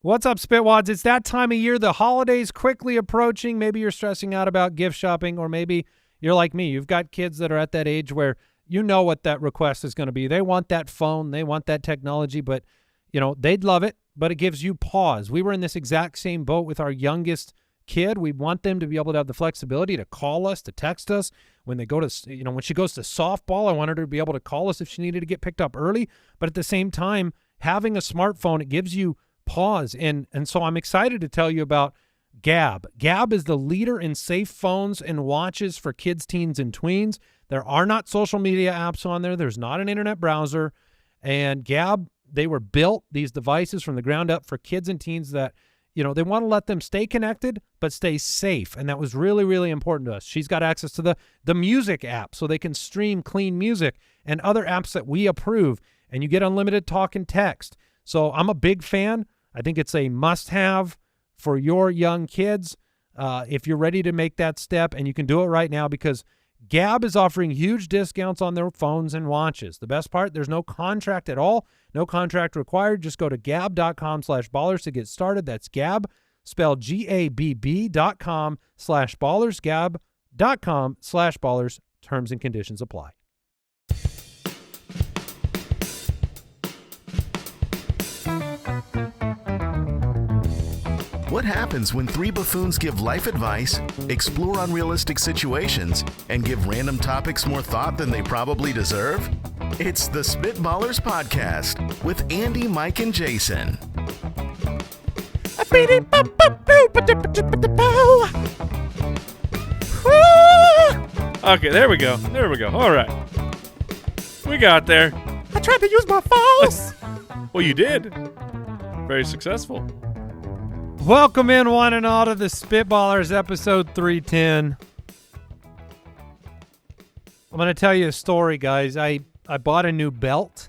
What's up, Spitwads? It's that time of year. The holidays quickly approaching. Maybe you're stressing out about gift shopping, or maybe you're like me. You've got kids that are at that age where you know what that request is going to be. They want that phone. They want that technology, but, you know, they'd love it, but it gives you pause. We were in this exact same boat with our youngest kid. We want them to be able to have the flexibility to call us, to text us. When they go to, you know, when she goes to softball, I wanted her to be able to call us if she needed to get picked up early. But at the same time, having a smartphone, it gives you pause. And so I'm excited to tell you about Gab. Gab is the leader in safe phones and watches for kids, teens, and tweens. There are not social media apps on there. There's not an internet browser. And Gab, they were built, these devices, from the ground up for kids and teens that, you know, they want to let them stay connected but stay safe. And that was really, really important to us. She's got access to the music app so they can stream clean music and other apps that we approve. And you get unlimited talk and text. So I'm a big fan. I think it's a must-have for your young kids if you're ready to make that step, and you can do it right now because Gab is offering huge discounts on their phones and watches. The best part, there's no contract at all, no contract required. Just go to gab.com/ballers to get started. That's Gab, spelled GABB.com/ballers, gab.com/ballers. Terms and conditions apply. What happens when three buffoons give life advice, explore unrealistic situations, and give random topics more thought than they probably deserve? It's the Spitballers Podcast with Andy, Mike, and Jason. Okay, there we go. There we go. All right. We got there. I tried to use my phones. Well, you did. Very successful. Welcome in, one and all, to the Spitballers, episode 310. I'm going to tell you a story, guys. I bought a new belt.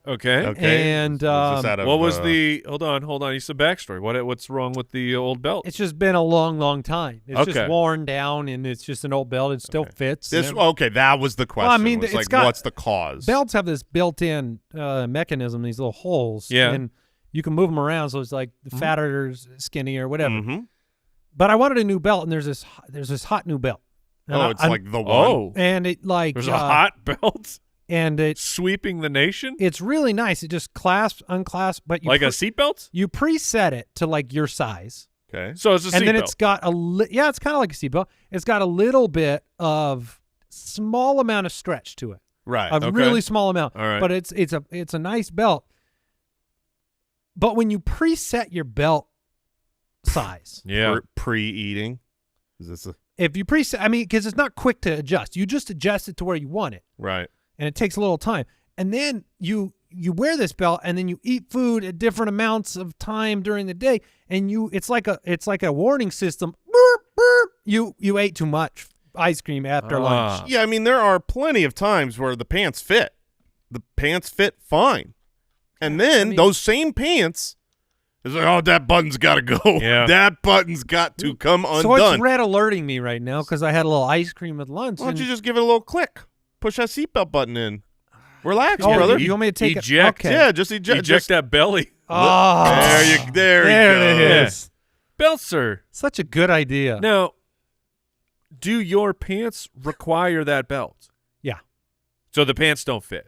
Okay. And What was the? Hold on. You said backstory. What's wrong with the old belt? it's just been a long, long time. It's Okay. just worn down, and it's just an old belt. It still fits. That was the question. Well, I mean, was it's like, got- what's the cause? Belts have this built-in mechanism, these little holes. Yeah. And you can move them around, so it's like the fatter or skinny or whatever. Mm-hmm. But I wanted a new belt, and there's this hot new belt. And Oh, it's like the one. Oh, and it like there's a hot belt and it's sweeping the nation really nice. It just clasps, unclasps, but you like a seatbelt. you preset it to like your size, Okay. So it's a and then seatbelt. it's got it's kind of like a seatbelt. It's got a little bit of small amount of stretch to it, Right. a really small amount. All right. But it's a nice belt. But when you preset your belt size, Yeah. Pre-eating. Is this if you preset, I mean, because it's not quick to adjust. You just adjust it to where you want it. right? And it takes a little time. And then you wear this belt, and then you eat food at different amounts of time during the day, and it's like a warning system. Burp, burp. You ate too much ice cream after lunch. Yeah, I mean, there are plenty of times where the pants fit. The pants fit fine. And then those same pants is like, oh, that button's got to go. Yeah. That button's got to come undone. So it's red alerting me right now because I had a little ice cream at lunch. Why don't you and- just give it a little click? Push that seatbelt button in. Relax, Oh, brother. you want me to take Eject. it? Okay. Yeah, just eject. Eject that belly. Oh, There there you it go. is. Belt, sir. Such a good idea. Now, do your pants require that belt? Yeah. So the pants don't fit.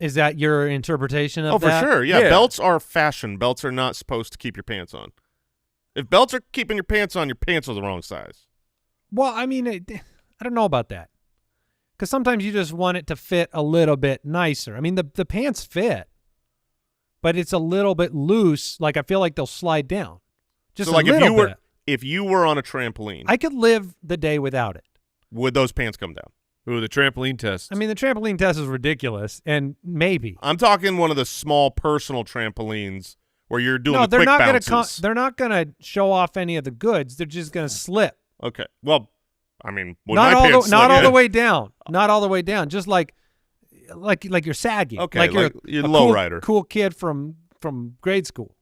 Is that your interpretation of Oh, for that? sure. Yeah, Yeah. belts are fashion. Belts are not supposed to keep your pants on. If belts are keeping your pants on, your pants are the wrong size. Well, I mean, I don't know about that. Because sometimes you just want it to fit a little bit nicer. I mean, the pants fit, but it's a little bit loose. Like, I feel like they'll slide down. Just So, like, a little bit. if you were on a trampoline, I could live the day without it. would those pants come down? Ooh, the trampoline test. I mean, the trampoline test is ridiculous, and maybe. I'm talking one of the small personal trampolines where you're doing No, the they're quick not bounces. they're not gonna show off any of the goods. They're just gonna slip. Okay. Well, I mean, when Not my all pants the not slip all in- the way down. Not all the way down. Just like you're sagging. Okay, like like you're you're a lowrider. cool kid from grade school.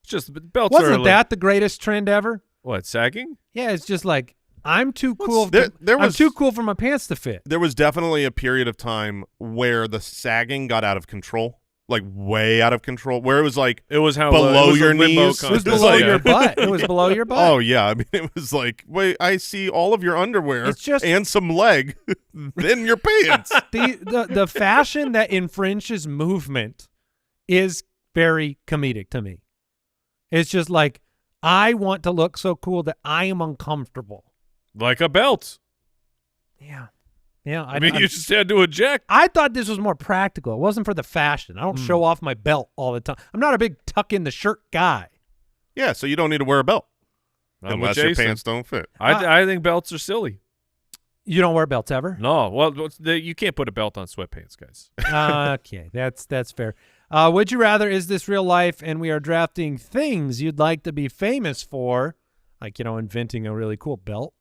It's just the belts are Wasn't that the greatest trend ever? what, sagging? Yeah, it's just like I'm too cool. there I'm was- too cool for my pants to fit. There was definitely a period of time where the sagging got out of control. like way out of control, where it was like It was how below it was a your limbo knees. It was contest. below Yeah. your butt. It was below your butt. Oh yeah, I mean it was like, wait, I see all of your underwear It's just- and some leg, then your pants. The fashion that infringes movement is very comedic to me. It's just like, I want to look so cool that I am uncomfortable. Like a belt. Yeah. Yeah. I mean, you just had to eject. I thought this was more practical. It wasn't for the fashion. I don't show off my belt all the time. I'm not a big tuck in the shirt guy. Yeah, so you don't need to wear a belt I'm unless with your Jason. pants don't fit. I think belts are silly. You don't wear belts ever? No, well, you can't put a belt on sweatpants, guys. Okay, that's fair. Would you rather is this real life? And we are drafting things you'd like to be famous for, like, inventing a really cool belt.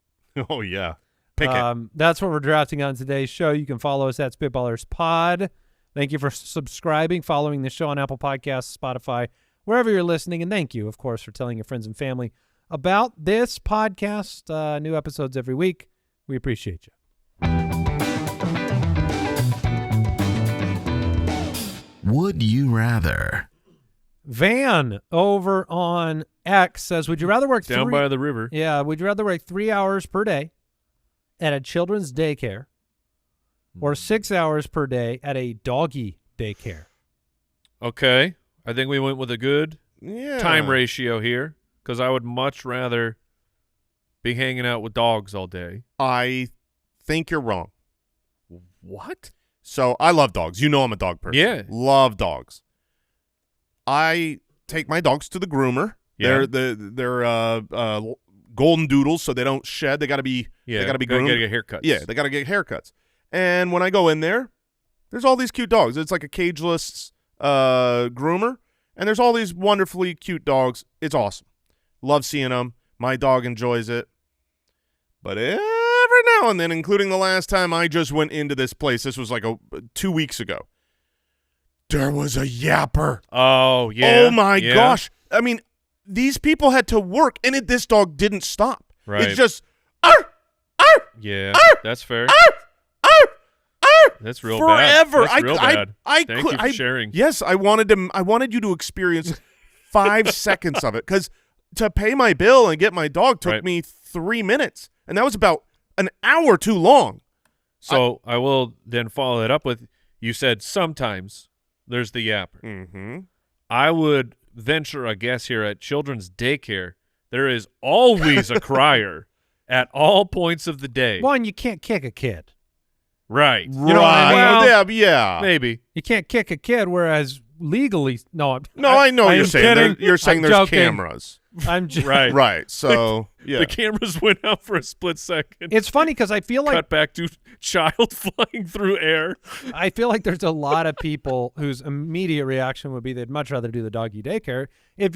Oh yeah, pick it. That's what we're drafting on today's show. You can follow us at Spitballers Pod. Thank you for subscribing, following the show on Apple Podcasts, Spotify, wherever you're listening. And thank you, of course, for telling your friends and family about this podcast. New episodes every week. We appreciate you. Would you rather? Van over on X says, would you rather work Down by the river. Yeah, would you rather work 3 hours per day at a children's daycare or 6 hours per day at a doggy daycare? Okay. I think we went with a good Yeah. time ratio here because I would much rather be hanging out with dogs all day. I think you're wrong. What? So I love dogs. You know I'm a dog person. Yeah. Love dogs. I take my dogs to the groomer. Yeah. They're golden doodles, so they don't shed. They got to be Yeah. they got to be groomed. Gotta get haircuts. Yeah, they got to get haircuts. And when I go in there, there's all these cute dogs. It's like a cageless groomer, and there's all these wonderfully cute dogs. It's awesome. Love seeing them. My dog enjoys it. But every now and then, including the last time I just went into this place, this was like 2 weeks ago, there was a yapper. Oh, yeah. Oh, my Yeah. gosh. I mean, these people had to work, and this dog didn't stop. Right. It's just, arr, arr, Yeah, that's fair. arr, arr, arr, That's real forever. bad. That's real bad. Thank you for sharing. Yes, I wanted you to experience 5 seconds of it, because to pay my bill and get my dog took Right. me 3 minutes, and that was about an hour too long. So I will then follow it up with, you said sometimes there's the yapper. Mm-hmm. I would venture a guess here at children's daycare. There is always a crier at all points of the day. One, you can't kick a kid. Right. You know what I mean? Well, yeah. Maybe. You can't kick a kid, whereas legally, no. I know I you're am saying. kidding. You're saying I'm there's joking. cameras. I'm just, Right. Right. So, yeah. The cameras went out for a split second. It's funny because I feel like Cut back to child flying through air. I feel like there's a lot of people whose immediate reaction would be they'd much rather do the doggy daycare. If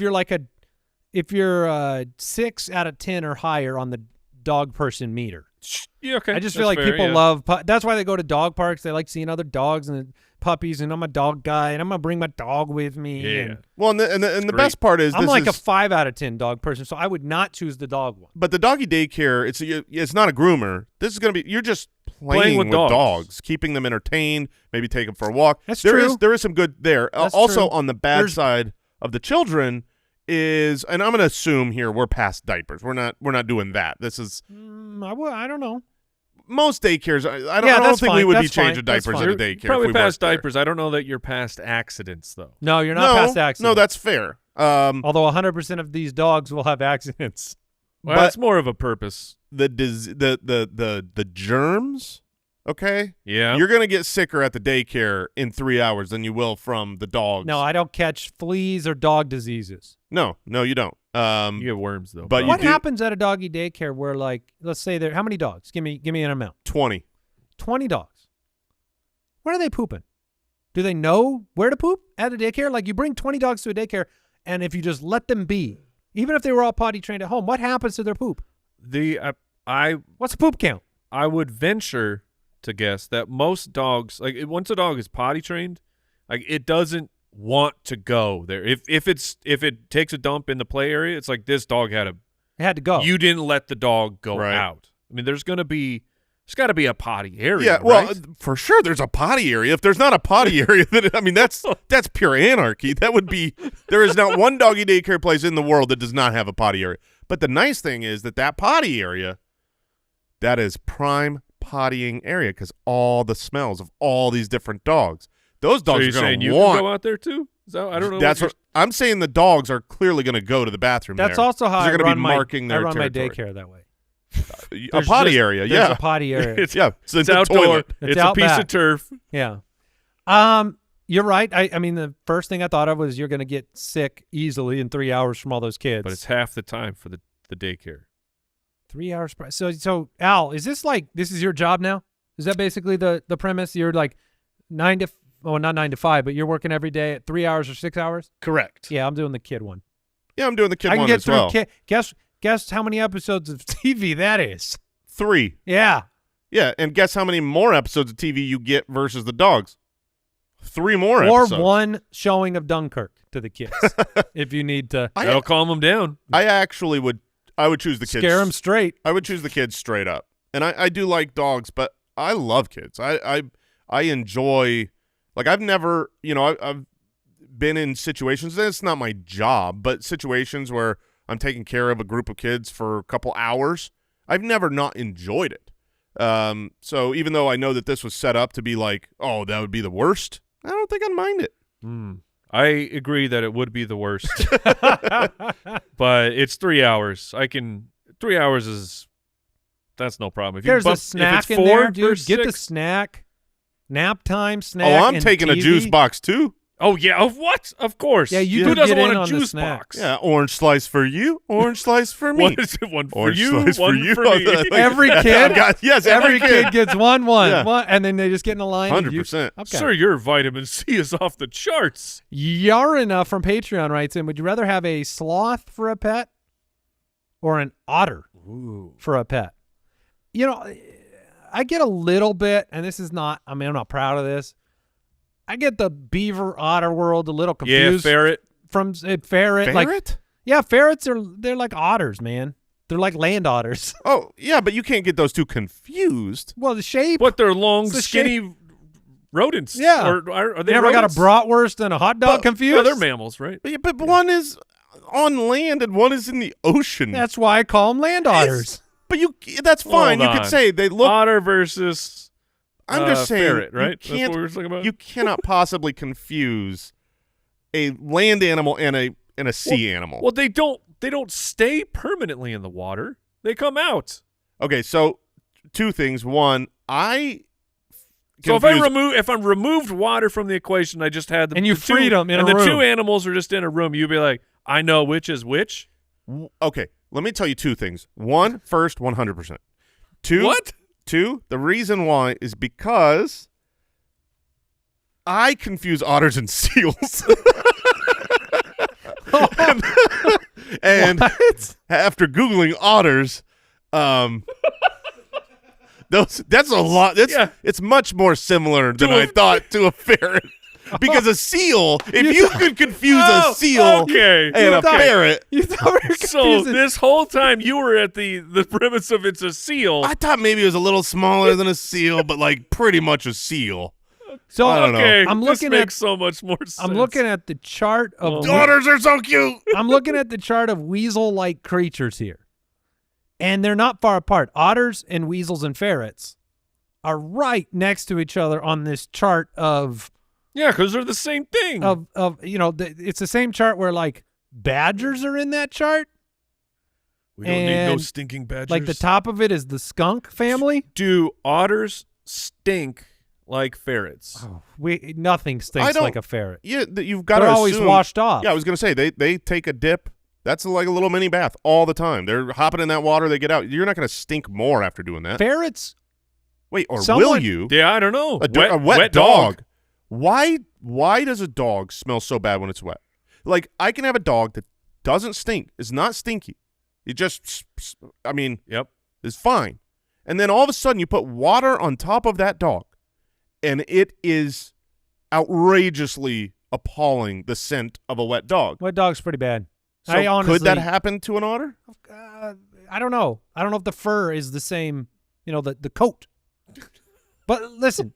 you're 6 out of 10 or higher on the dog person meter. Yeah, okay. I just That's feel like fair, people yeah. love that's why they go to dog parks. They like seeing other dogs and puppies, and I'm a dog guy, and I'm gonna bring my dog with me. Yeah. and Well, and the great. best part is I'm this like is, a 5 out of 10 dog person, so I would not choose the dog one. but the doggy daycare, it's not a groomer. This is going to be, you're just playing with with dogs. keeping them entertained, maybe take them for a walk. That's There true. is there is some good there. That's Also true. on the bad There's- side of the children is, and I'm going to assume here we're past diapers. We're not doing that. This is I don't know. most daycares. I don't that's think we fine. would be That's fine. changing That's diapers fine. at a daycare. Probably if we past worked there. diapers. I don't know that you're past accidents, though. No, you're not past accidents. No, that's fair. Although 100% of these dogs will have accidents. Well, But- that's more of a purpose. the germs. Okay, Yeah. you're gonna get sicker at the daycare in 3 hours than you will from the dogs. No, I don't catch fleas or dog diseases. no, you don't. You get worms, though. but you What do- happens at a doggy daycare where, like, let's say how many dogs? Give me an amount. 20. 20 dogs. Where are they pooping? Do they know where to poop at a daycare? Like, you bring 20 dogs to a daycare, and if you just let them be, even if they were all potty trained at home, what happens to their poop? What's the poop count? I would venture to guess that most dogs, like once a dog is potty trained, like it doesn't want to go there. If it takes a dump in the play area, it's like this dog had It had to go. You didn't let the dog go Right. out. I mean, there's going to be There's got to be a potty area. Yeah, well, right? for sure there's a potty area. If there's not a potty area, then I mean that's pure anarchy. That would be there is not one doggy daycare place in the world that does not have a potty area. But the nice thing is that potty area, that is prime pottying area because all the smells of all these different dogs. Those dogs so are going to you want. can go out there too? I don't know. That's what I'm saying. The dogs are clearly going to go to the bathroom. That's there, also how I they're going run to be my marking their I run my territory. daycare that way. A There's potty just- area, There's yeah. a potty area. It's Yeah, so it's the outdoor. toilet. It's out a piece back. of turf. Yeah. You're right. I mean, the first thing I thought of was you're going to get sick easily in 3 hours from all those kids. But it's half the time for the daycare. 3 hours. So Al, is this your job now? Is that basically the premise? You're like 9 to not 9 to 5, but you're working every day at 3 hours or 6 hours? Correct. Yeah, I'm doing the kid one. Yeah, I'm doing the kid I can one get as through well. Guess how many episodes of TV that is? 3. Yeah. Yeah, and guess how many more episodes of TV you get versus the dogs? 3 more Or episodes. one showing of Dunkirk to the kids if you need to That'll calm them down. I actually would choose the kids. scare them straight. I would choose the kids straight up. And I do like dogs, but I love kids. I enjoy, like, I've never, I've been in situations, and it's not my job, but situations where I'm taking care of a group of kids for a couple hours. I've never not enjoyed it. So even though I know that this was set up to be like, oh, that would be the worst, I don't think I'd mind it. I agree that it would be the worst. But it's 3 hours. 3 hours that's no problem. If There's you a bump, snack if it's in 4 there, dude. versus Get the 6, snack. Nap time snack. Oh, I'm and taking a TV. juice box too. Oh yeah, of what? Of course. Yeah, you Who do doesn't get want in a on the juice snacks. box? Yeah, orange slice for you, orange slice for me. One is one for Orange you, slice one for you. for me. Every kid, Yes, every kid gets one, Yeah. one, and then they just get in a line. and you- 100%. Okay. Sir, your vitamin C is off the charts. Yarina from Patreon writes in, would you rather have a sloth for a pet or an otter for a pet? I get a little bit, and this is not, I'm not proud of this. I get the beaver otter world a little Yeah, confused. ferret. From ferret. Like, Ferret? yeah, ferrets they're like otters, man. They're like land otters. Oh, yeah, but you can't get those two confused. Well, the shape. What, they're long, It's the skinny rodents? Yeah. Or are they You never rodents? got a bratwurst and a hot dog But- confused? No, they're mammals, right? Yeah, but one is on land and one is in the ocean. That's why I call them land otters. But that's fine. Hold You could on. say they look. Otter versus I'm just saying, ferret, right? You That's what can't. we were talking about? You cannot possibly confuse a land animal and a sea animal. Well, they don't stay permanently in the water. They come out. Okay, so 2 things. One, So if I removed water from the equation, I just had And you the two- freed 'em in and a the room. 2 animals are just in a room, you'd be like, I know which is which. Okay, let me tell you 2 things. One, first, 100%. 2, What? 2, the reason why is because I confuse otters and seals. and What? after Googling otters, that's a lot. Yeah. It's much more similar than To a- I thought to a ferret. Because a seal, if you could confuse Oh, a seal okay. and a thought- ferret, You thought we were So confusing- this whole time you were at the premise of it's a seal. I thought maybe it was a little smaller than a seal, but like pretty much a seal. So I don't know. okay, I'm this looking makes so much more sense. I'm looking at the chart of Otters are so cute. I'm looking at the chart of weasel-like creatures here, and they're not far apart. Otters and weasels and ferrets are right next to each other on this chart of Yeah, because they're the same thing. it's the same chart where like badgers are in that chart. we don't need no and, stinking badgers. Like the top of it is the skunk family. Do otters stink like ferrets? Oh, nothing I stinks don't- like a ferret. Yeah, you've got They're to always assume, washed off. Yeah, I was gonna say they take a dip. That's like a little mini bath all the time. They're hopping in that water. They get out. You're not gonna stink more after doing that. Ferrets. Wait, or will Someone- you? Yeah, I don't know. A wet dog. Why does a dog smell so bad when it's wet? Like, I can have a dog that doesn't stink, is not stinky. It just, Yep. is fine. And then all of a sudden you put water on top of that dog, and it is outrageously appalling, the scent of a wet dog. Wet dog's pretty bad. So I honestly, could that happen to an otter? I don't know. I don't know if the fur is the same. The coat But listen,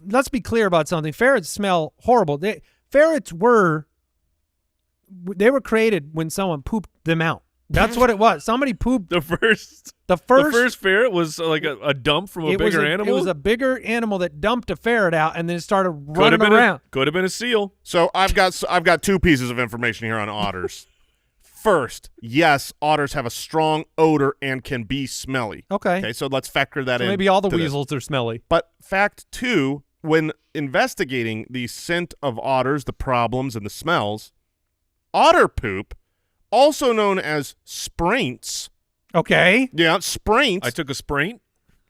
let's be clear about something. Ferrets smell horrible. Ferrets were created when someone pooped them out. That's what it was. Somebody pooped. The first ferret was like a dump from a bigger animal? It was a bigger animal that dumped a ferret out and then it started running around. Could have been a seal. So I've got two pieces of information here on otters. First, yes, otters have a strong odor and can be smelly. Okay. So let's factor that in. Maybe all the weasels are smelly. But fact two, when investigating the scent of otters, the problems and the smells, otter poop, also known as spraints. Okay. Yeah, spraints. I took a spraint.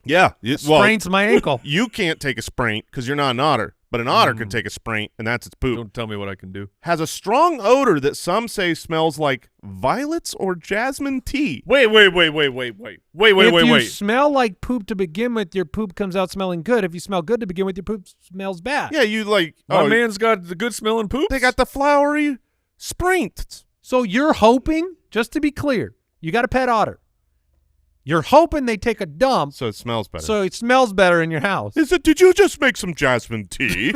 Yeah. Spraints my ankle. You can't take a spraint because you're not an otter, but an otter can take a spraint, and that's its poop. Don't tell me what I can do. Has a strong odor that some say smells like violets or jasmine tea. Wait. If you smell like poop to begin with, your poop comes out smelling good. If you smell good to begin with, your poop smells bad. Yeah, you like. My man's got the good smelling poop. They got the flowery spraints. So you're hoping, just to be clear, you got a pet otter. You're hoping they take a dump So it smells better. so it smells better in your house. Did you just make some jasmine tea?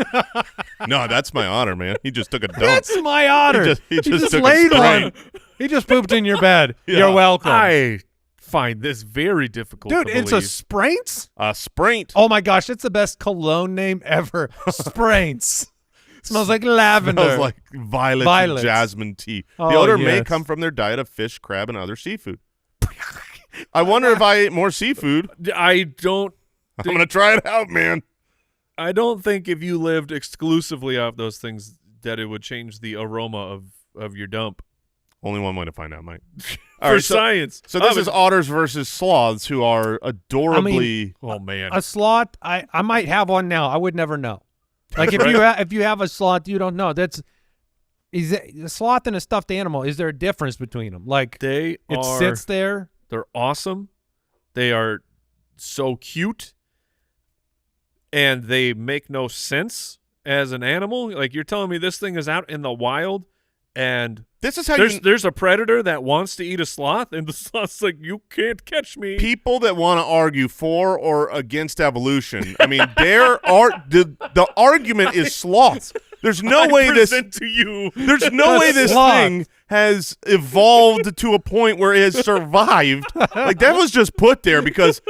No, that's my otter, man. He just took a dump. That's my otter. He just took a laid spraint. one. He just pooped in your bed. Yeah. You're welcome. I find this very difficult Dude, to it's a believe. Spraints? A spraint. Oh my gosh, it's the best cologne name ever. Spraints. Smells like lavender. Smells like violets and jasmine tea. The Oh, odor may yes. come from their diet of fish, crab, and other seafood. I wonder if I ate more seafood. I'm I'm going to try it out, man. I don't think if you lived exclusively off those things that it would change the aroma of your dump. Only one way to find out, Mike. For science. So this is otters versus sloths, who are adorably. Oh man. A sloth, I might have one now. I would never know. Like if you have a sloth, you don't know. Is a sloth and a stuffed animal, is there a difference between them? Like it sits there. They're awesome. They are so cute. And they make no sense as an animal. Like you're telling me this thing is out in the wild and This is how there's a predator that wants to eat a sloth and the sloth's like, you can't catch me. people that want to argue for or against evolution. I mean, the argument is sloths. There's no way this There's no way this thing has evolved to a point where it has survived. Like that was just put there because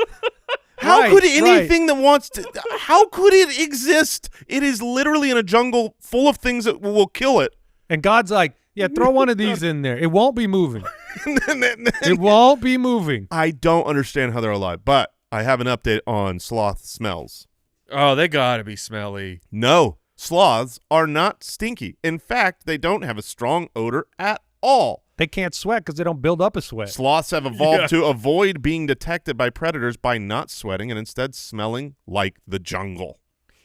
how could anything that wants to how could it exist? It is literally in a jungle full of things that will kill it. And God's like, yeah, throw one of these in there. It won't be moving. It won't be moving. I don't understand how they're alive, but I have an update on sloth smells. Oh, they gotta be smelly. No, sloths are not stinky. In fact, they don't have a strong odor at all. They can't sweat because they don't build up a sweat. Sloths have evolved to avoid being detected by predators by not sweating and instead smelling like the jungle.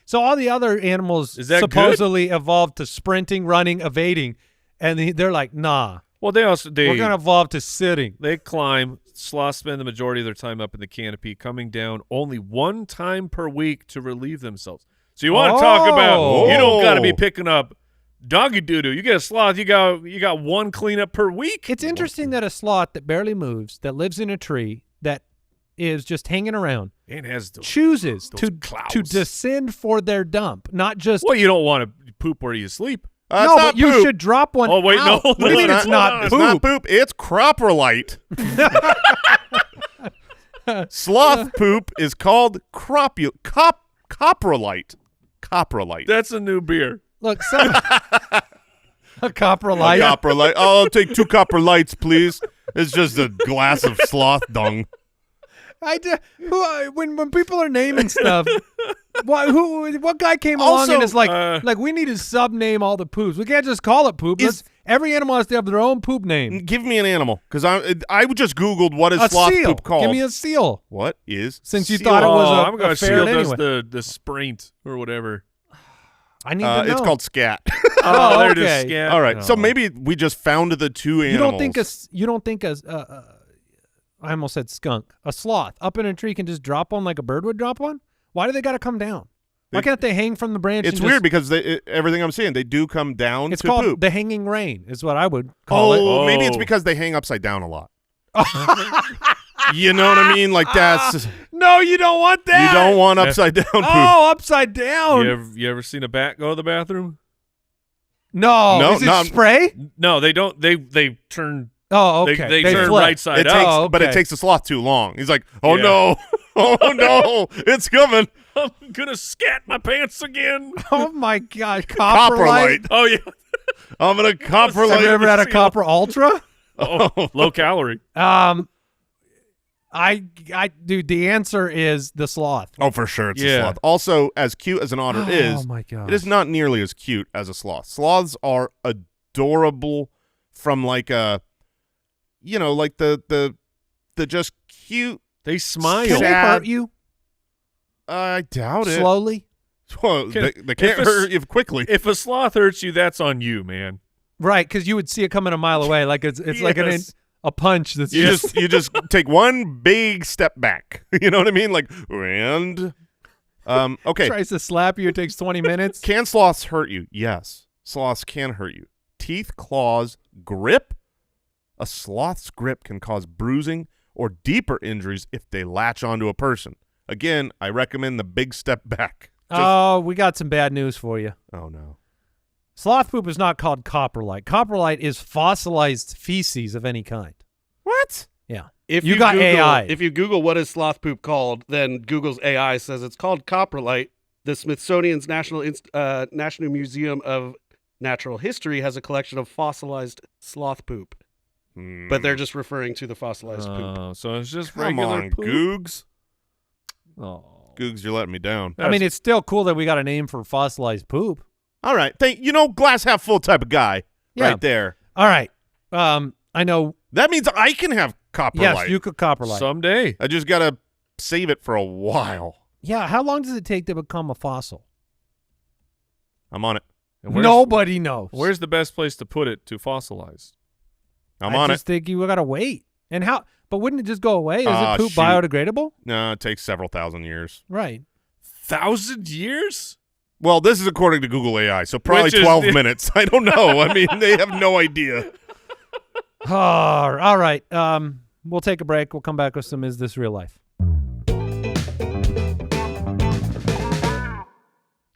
So all the other animals supposedly evolved to sprinting, running, evading, and they're like, nah. Well, we're going to evolve to sitting. They climb. Sloths spend the majority of their time up in the canopy, coming down only one time per week to relieve themselves. So you want to talk about you don't got to be picking up doggy doo-doo. You get a sloth, you got one cleanup per week. It's interesting that a sloth that barely moves, that lives in a tree, that is just hanging around, and has chooses those to descend for their dump, not just. Well, you don't want to poop where you sleep. No, but you should drop one. Oh wait, out. no, What do you mean it's not poop? It's not poop. It's coprolite. Sloth poop is called coprolite. Coprolite. That's a new beer. Look, a coprolite. Coprolite. Oh, I'll take 2 coprolites, please. It's just a glass of sloth dung. When people are naming stuff, what guy came along and is like we need to sub-name all the poops. We can't just call it poop. Every animal has to have their own poop name. Give me an animal, because I just Googled what is A sloth seal. poop called. Give me a seal. What is Since you seal? thought it was I'm a gonna ferret seal anyway. the spraint or whatever. I need to know. It's called scat. Oh, there it okay. is. Scat. All right, No. so maybe we just found the two animals. You don't think I almost said skunk. A sloth up in a tree can just drop one like a bird would drop one? Why do they got to come down? Why can't they hang from the branch? It's weird because everything I'm seeing, they do come down it's to called poop. the hanging rain is what I would call it. Oh, maybe it's because they hang upside down a lot. You know what I mean? Like that's No, you don't want that. you don't want upside down poop. Oh, upside down. You ever seen a bat go to the bathroom? No, is it not- spray? No, they don't. They turn. Oh, okay. They turn flip. right side It up. takes, Oh, but it okay. takes the sloth too long. He's like, oh Yeah. no, oh no, it's coming. I'm gonna scat my pants again. Oh my God, Copper light. Oh yeah. I'm gonna copper Have light. you ever had a See, copper ultra? Oh, low calorie. Dude, the answer is the sloth. Oh, for sure, it's a Yeah. sloth. Also, as cute as an otter is, Oh my God. it is not nearly as cute as a sloth. Sloths are adorable from like a, like the just cute. They smile. Can they Sad. hurt you I doubt it. slowly? Well, Can- they can't if hurt you quickly. If a sloth hurts you, that's on you, man. Right, because you would see it coming a mile away. Like it's like Yes. a punch that's You just you just take one big step back. You know what I mean? Like, and okay. tries to slap you. It takes 20 minutes. Can sloths hurt you? Yes. Sloths can hurt you. Teeth, claws, grip. A sloth's grip can cause bruising or deeper injuries if they latch onto a person. Again, I recommend the big step back. Oh, we got some bad news for you. Oh, no. Sloth poop is not called coprolite. Coprolite is fossilized feces of any kind. What? Yeah. If You got Google, AI. If you Google what is sloth poop called, then Google's AI says it's called coprolite. The Smithsonian's National Museum of Natural History has a collection of fossilized sloth poop, but they're just referring to the fossilized poop. Oh, so it's just Come regular on, poop. Googs. Oh. Googs, you're letting me down. I mean, it's still cool that we got a name for fossilized poop. All right. Glass half full type of guy Yeah. right there. All right. I know. That means I can have coprolite. Yes, you could coprolite. Someday. I just got to save it for a while. Yeah. How long does it take to become a fossil? I'm on it. And where's- Nobody knows. Where's the best place to put it to fossilize? I'm I on just it. think you got to wait. And how? But wouldn't it just go away? Is Ah, it poop shoot. biodegradable? No, it takes several thousand years. Right. 1,000 years? Well, this is according to Google AI, so probably Which is 12 the- minutes. I don't know. I mean, they have no idea. All right. We'll take a break. We'll come back with some Is This Real Life?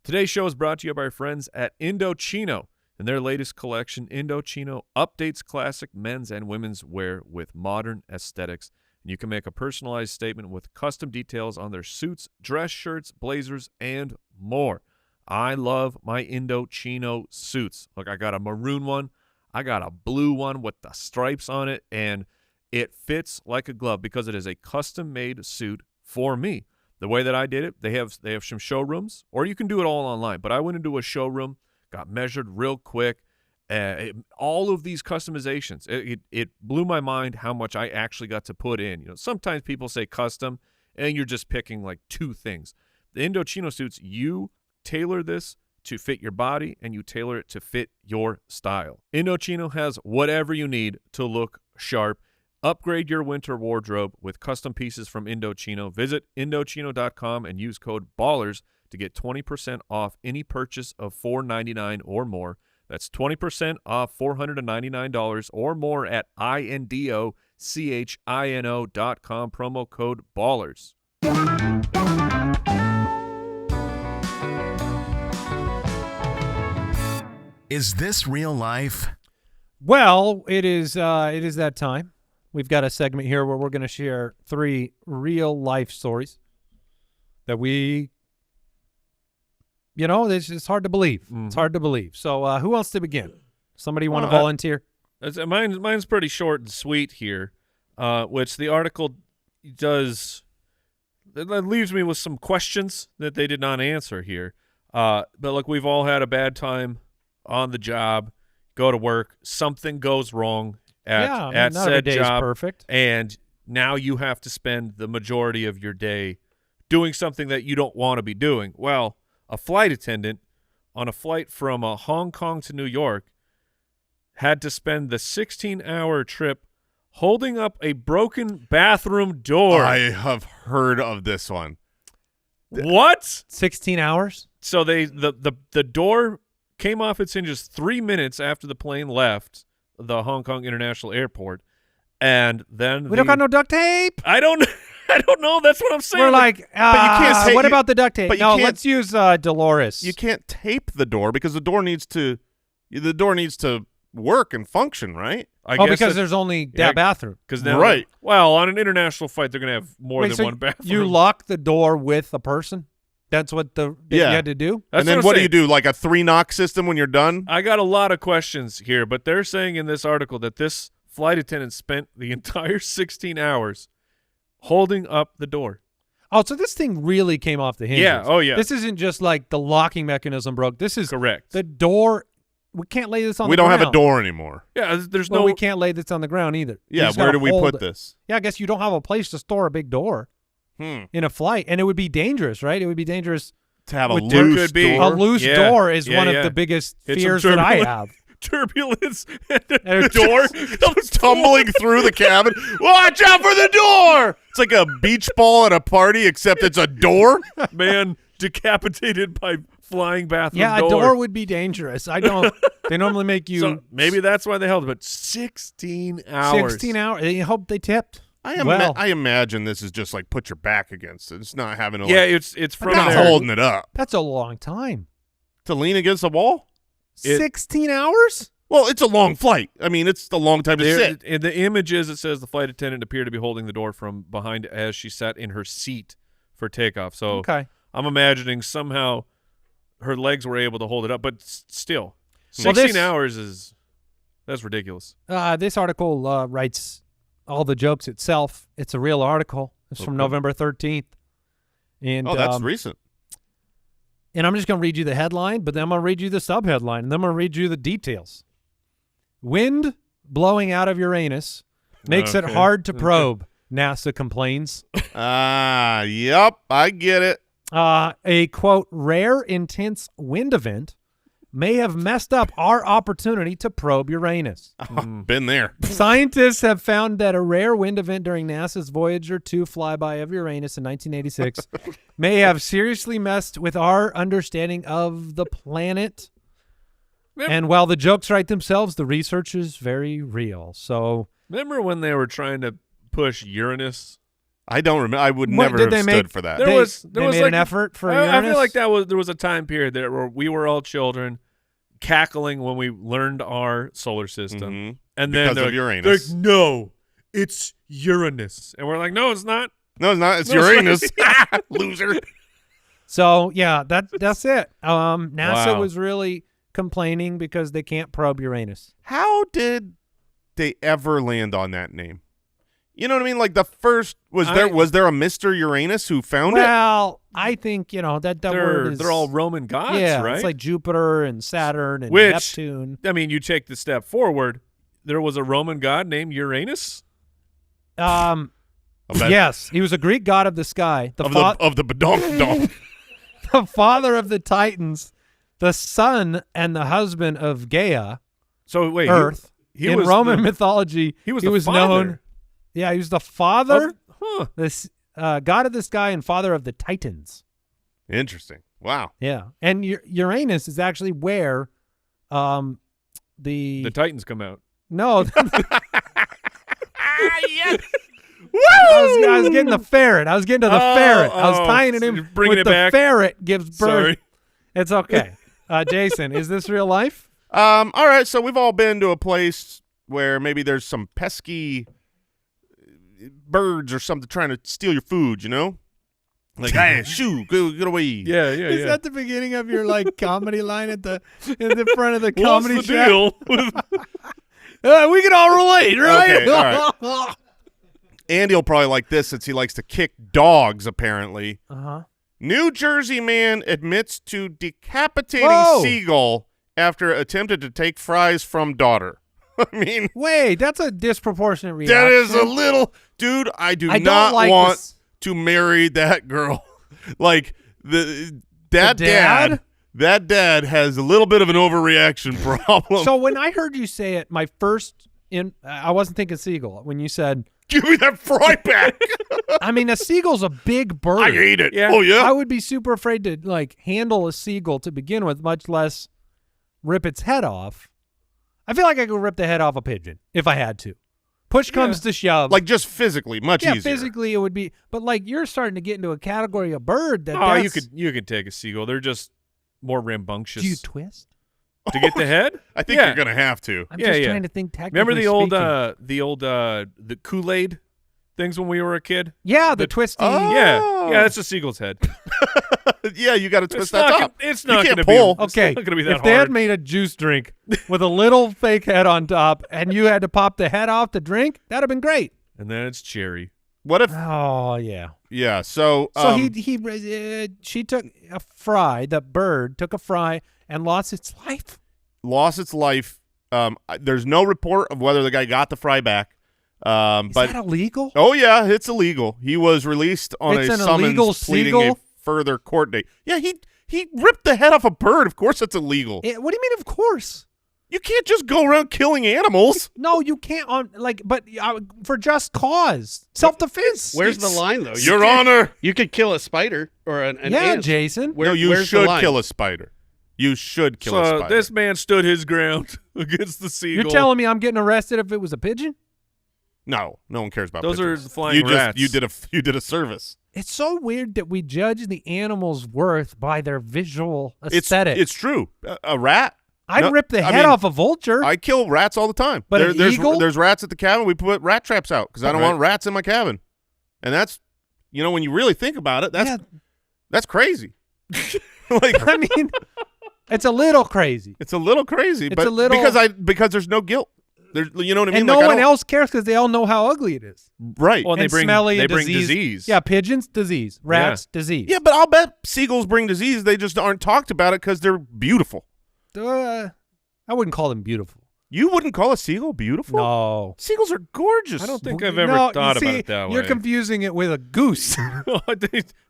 Today's show is brought to you by our friends at Indochino. In their latest collection, Indochino updates classic men's and women's wear with modern aesthetics. And you can make a personalized statement with custom details on their suits, dress shirts, blazers, and more. I love my Indochino suits. Look, I got a maroon one. I got a blue one with the stripes on it, and it fits like a glove because it is a custom-made suit for me. The way that I did it, they have some showrooms, or you can do it all online. But I went into a showroom, got measured real quick. All of these customizations, it blew my mind how much I actually got to put in. Sometimes people say custom, and you're just picking like two things. The Indochino suits, you tailor this to fit your body, and you tailor it to fit your style. Indochino has whatever you need to look sharp. Upgrade your winter wardrobe with custom pieces from Indochino. Visit Indochino.com and use code BALLERS to get 20% off any purchase of $499 or more. That's 20% off $499 or more at INDOCHINO.com. Promo code BALLERS. Is this real life? Well, it is that time. We've got a segment here where we're going to share 3 real life stories that it's hard to believe. It's hard to believe. So who wants to begin? Somebody want to volunteer? Mine's pretty short and sweet here, which the article does. That leaves me with some questions that they did not answer here. But look, we've all had a bad time on the job. Go to work, something goes wrong at not every said day is job, perfect. and now you have to spend the majority of your day doing something that you don't want to be doing. Well, a flight attendant on a flight from Hong Kong to New York had to spend the 16-hour trip holding up a broken bathroom door. I have heard of this one. What? 16 hours? So the door came off its hinges 3 minutes after the plane left the Hong Kong International Airport, And then We don't got no duct tape. I don't know. That's what I'm saying. We're like, you can't say- what about the duct tape? but you No, can't- let's use Dolores. You can't tape the door because the door needs to work and function, right? I Oh, guess because there's only that bathroom. because now, Right. Well, on an international flight, they're gonna have more Wait, than so one bathroom. You lock the door with a person? That's what you had to do? That's and then I'm what do saying. you do? Like a 3-knock system when you're done? I got a lot of questions here, but they're saying in this article that this flight attendant spent the entire 16 hours holding up the door. Oh, so this thing really came off the hinges. Yeah. Oh, yeah. This isn't just like the locking mechanism broke. This is Correct. the door. We can't lay this on We the don't ground. have a door anymore. Yeah, there's Well, no. we can't lay this on the ground either. You Yeah, just where gotta do we hold put it. this? Yeah, I guess you don't have a place to store a big door Hmm. in a flight, and it would be dangerous, right? It would be dangerous. To have a With there loose could be. A door? loose Yeah. door is Yeah, one yeah. of the biggest Hit some fears that I turbulence. have. Turbulence and the And door comes tumbling through the cabin. Watch out for the door! It's like a beach ball at a party, except it's a door. man decapitated by flying bathroom Yeah, door. a door would be dangerous. I don't. They normally make you So maybe that's why they held it, but 16 hours. 16 hours. I hope they tipped. I imagine this is just like put your back against it. It's not having to Yeah, like, it's from not there. holding it up. That's a long time. To lean against the wall? 16 hours? Well, it's a long flight. I mean, it's a long time to There, sit. in the images, it says the flight attendant appeared to be holding the door from behind as she sat in her seat for takeoff. So Okay. I'm imagining somehow her legs were able to hold it up, but still, Well, 16 this- hours that's ridiculous. This article writes all the jokes itself. It's a real article. It's from Okay. November 13th. And, Oh, that's recent. and I'm just going to read you the headline, but then I'm going to read you the subheadline, and then I'm going to read you the details. Wind blowing out of Uranus makes it Okay. hard to probe, NASA complains. Yep, I get it. A, quote, rare, intense wind event may have messed up our opportunity to probe Uranus. Been there. Scientists have found that a rare wind event during NASA's Voyager 2 flyby of Uranus in 1986 may have seriously messed with our understanding of the planet. And while the jokes write themselves, the research is very real. So, Remember when they were trying to push Uranus? I don't remember. I would What never did have they stood make- for that. There they, was they made like an effort for I Uranus. feel like there was a time period there where we were all children cackling when we learned our solar system. Mhm. And Because then they're of like, Uranus. they're like, no, it's Uranus. And we're like, no, it's not. No, it's not. It's No, Uranus. it's Loser. So, yeah, that's it. NASA Wow. was really complaining because they can't probe Uranus. How did they ever land on that name? You know what I mean? Like the first was there a Mr. Uranus who found it? Well, I think, that word is... They're all Roman gods, yeah, right? it's like Jupiter and Saturn and Which- Neptune. I mean, you take the step forward. There was a Roman god named Uranus. Of that- Yes, he was a Greek god of the sky, of the badonk. the father of the Titans, the son and the husband of Gaia, So wait, Earth. he In was Roman the- mythology, he was he the was father. known. Yeah, he was the father, Huh. this god of the sky, and father of the Titans. Interesting. Wow. Yeah, and Uranus is actually where, the The Titans come out. no. Yes. I was getting the ferret. I was getting to the ferret. I was tying it so in you're bringing with it the back? ferret gives birth. Sorry. It's okay. Jason, is this real life? All right, so we've all been to a place where maybe there's some pesky birds or something trying to steal your food, you know? Like, hey, shoo, get away. Yeah, yeah, Is yeah. that the beginning of your comedy line in the front of the What's comedy the shack? deal with We can all relate, right? Okay, all Andy will probably like this since he likes to kick dogs, apparently. Uh-huh. New Jersey man admits to decapitating Whoa. seagull after attempted to take fries from daughter. I mean, Wait, that's a disproportionate reaction. that is a little... Dude, I do I don't not like want this. to marry that girl. Like, that dad? That dad has a little bit of an overreaction problem. So when I heard you say it, I wasn't thinking seagull. When you said, Give me that fry back. I mean, a seagull's a big bird. I hate it. Yeah. Oh, yeah. I would be super afraid to handle a seagull to begin with, much less rip its head off. I feel like I could rip the head off a pigeon if I had to. Push comes to shove. Like just physically, much yeah, easier. physically it would be. But like you're starting to get into a category of bird that. Oh, that's, you could take a seagull. They're just more rambunctious. Do you twist? To get the head? I think you're gonna have to. I'm Yeah, just yeah. trying to think technically. Remember speaking. the Kool-Aid things when we were a kid? Yeah, the twisty. Oh. Yeah, that's a seagull's head. Yeah, you got to twist It's that not top. It's You not can't going to pull. be. It's Okay, not going to be that if they had hard. made a juice drink with a little fake head on top, and you had to pop the head off to drink, that'd have been great. And then it's cherry. What if? Oh yeah. Yeah. So. So she took a fry. The bird took a fry and lost its life. Lost its life. There's no report of whether the guy got the fry back. Is But that illegal? oh yeah, it's illegal. He was released on It's a an summons illegal pleading a seagull? further court date. Yeah, he ripped the head off a bird. Of course, that's illegal. What do you mean? Of course. You can't just go around killing animals. No, you can't. But for just cause, self-defense. Where's the line though? Your Honor. You could kill a spider or an Yeah, ant. Jason. Where, No, you where's the should line? kill a spider. You should kill a So spider. this man stood his ground against the seagull. You're telling me I'm getting arrested if it was a pigeon? No one cares about Those are pigeons. flying rats. You did a service. It's so weird that we judge the animal's worth by their visual aesthetic. It's true. A rat. I'd No, rip the I head mean, off a vulture. I kill rats all the time. But an eagle? There's rats at the cabin. We put rat traps out because I don't Right. want rats in my cabin. And that's, when you really think about it, that's crazy. Like, I mean, it's a little crazy. it's a little crazy, It's but a little- because there's no guilt. There's, you know what I mean? And Like, no I one don't- else cares because they all know how ugly it is. Right. Well, and they smelly and bring disease. disease. Yeah, pigeons, disease. Rats, disease. Yeah, but I'll bet seagulls bring disease. They just aren't talked about it because they're beautiful. I wouldn't call them beautiful. You wouldn't call a seagull beautiful? No. Seagulls are gorgeous. I don't think I've ever No, thought see, about it that way. You're confusing it with a goose.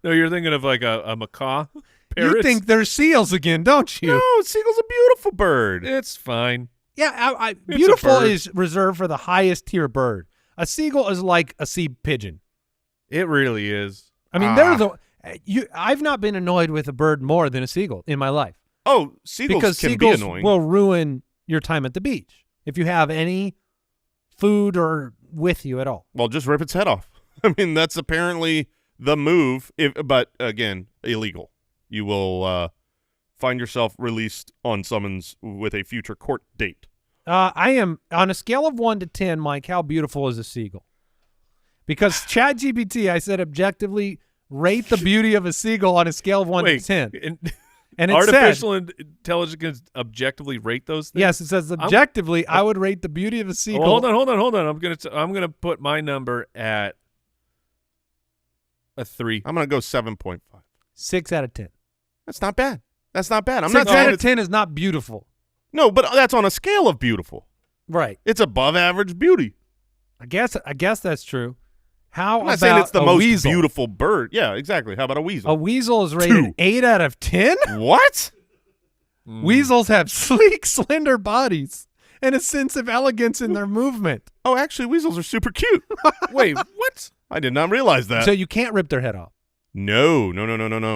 No, you're thinking of like a macaw. You Parrots. think they're seals again, don't you? No, seagull's a beautiful bird. It's fine. Yeah, a beautiful bird. is reserved for the highest tier bird. A seagull is like a sea pigeon. It really is. I mean, they're the I've not been annoyed with a bird more than a seagull in my life Oh, seagulls because can seagulls be annoying. will ruin your time at the beach if you have any food or with you at all. Well, just rip its head off. I mean, that's apparently the move. But again, illegal. You will find yourself released on summons with a future court date. I am on a scale of 1 to 10, Mike. How beautiful is a seagull? Because ChatGPT, I said objectively rate the beauty of a seagull on a scale of 1 to 10, and it artificial said, intelligence can objectively rate those things. yes, it says objectively, I would rate the beauty of a seagull. Hold on. I'm gonna put my number at a 3. I'm going to go 7.5. 6 out of 10. That's not bad. I'm 6 not out saying of it's 10 is not beautiful. No, but that's on a scale of beautiful. Right. It's above average beauty. I guess that's true. How I'm not about saying it's the a most weasel? beautiful bird. Yeah, exactly. How about a weasel? A weasel is rated 2. 8 out of 10? What? Weasels have sleek, slender bodies and a sense of elegance in their movement. Oh, actually, weasels are super cute. Wait, what? I did not realize that. So you can't rip their head off. No.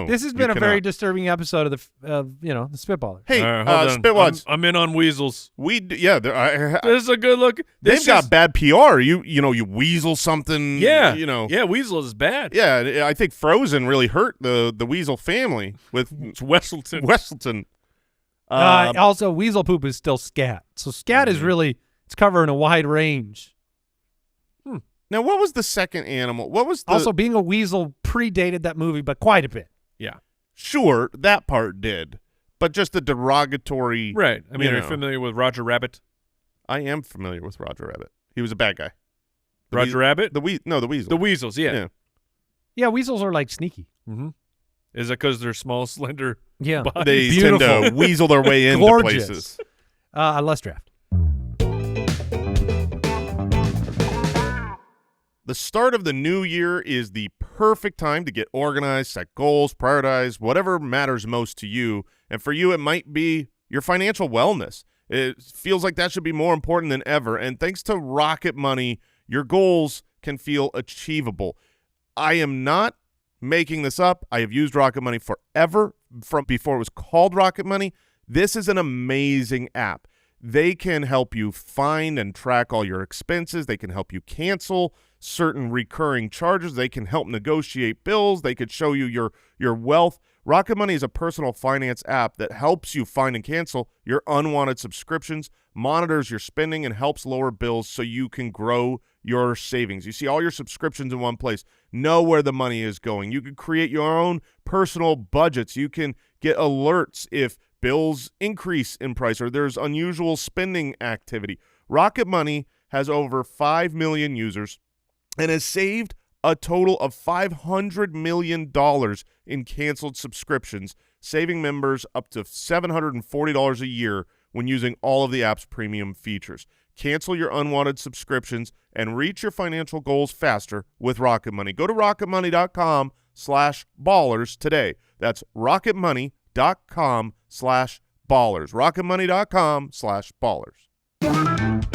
This has You been a very cannot. disturbing episode of the the Spitballers. Hey, All right, hold on. Spitwads. I'm in on weasels. Yeah, This is a good look. they've got bad PR. You weasel something. Yeah. Yeah, Yeah, weasel is bad. I think Frozen really hurt the weasel family with It's Wesselton. Wesselton. Also, weasel poop is still scat. So scat is really it's covering a wide range. Now, what was the second animal? What was the Also, being a weasel predated that movie, but quite a bit. Yeah. Sure, that part did, but just the derogatory. Right. I mean, You are you know. familiar with Roger Rabbit? I am familiar with Roger Rabbit. He was a bad guy. The Roger Rabbit? The weasel. The weasels, yeah. Yeah. Yeah, weasels are like sneaky. Mm-hmm. Is it because they're small, slender? Yeah. bodies? They tend to Beautiful. weasel their way into Gorgeous. places. Let's draft. The start of the new year is the perfect time to get organized, set goals, prioritize whatever matters most to you. And for you, it might be your financial wellness. It feels like that should be more important than ever. And thanks to Rocket Money, your goals can feel achievable. I am not making this up. I have used Rocket Money forever, from before it was called Rocket Money. This is an amazing app. They can help you find and track all your expenses. They can help you cancel certain recurring charges. They can help negotiate bills. They could show you your wealth. Rocket Money is a personal finance app that helps you find and cancel your unwanted subscriptions, monitors your spending, and helps lower bills so you can grow your savings. You see all your subscriptions in one place. Know where the money is going. You can create your own personal budgets. You can get alerts if bills increase in price or there's unusual spending activity. Rocket Money has over 5 million users and has saved a total of $500 million in canceled subscriptions, saving members up to $740 a year when using all of the app's premium features. Cancel your unwanted subscriptions and reach your financial goals faster with Rocket Money. Go to rocketmoney.com/ballers today. That's rocketmoney.com/ballers. rocketmoney.com/ballers.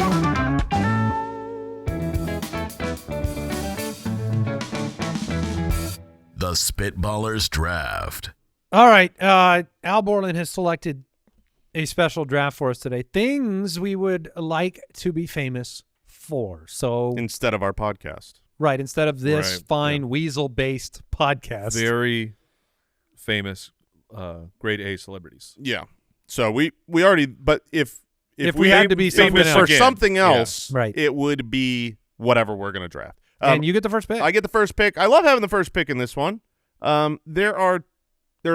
The Spitballers Draft. All right. Al Borland has selected a special draft for us today. Things we would like to be famous for. So Instead of our podcast. right, instead of this Right, fine weasel-based podcast. Very famous grade A celebrities. Yeah. So we already, but if we had to be famous something for else. something else, Right. it would be whatever we're going to draft. And you get the first pick. I get the first pick. I love having the first pick in this one. There are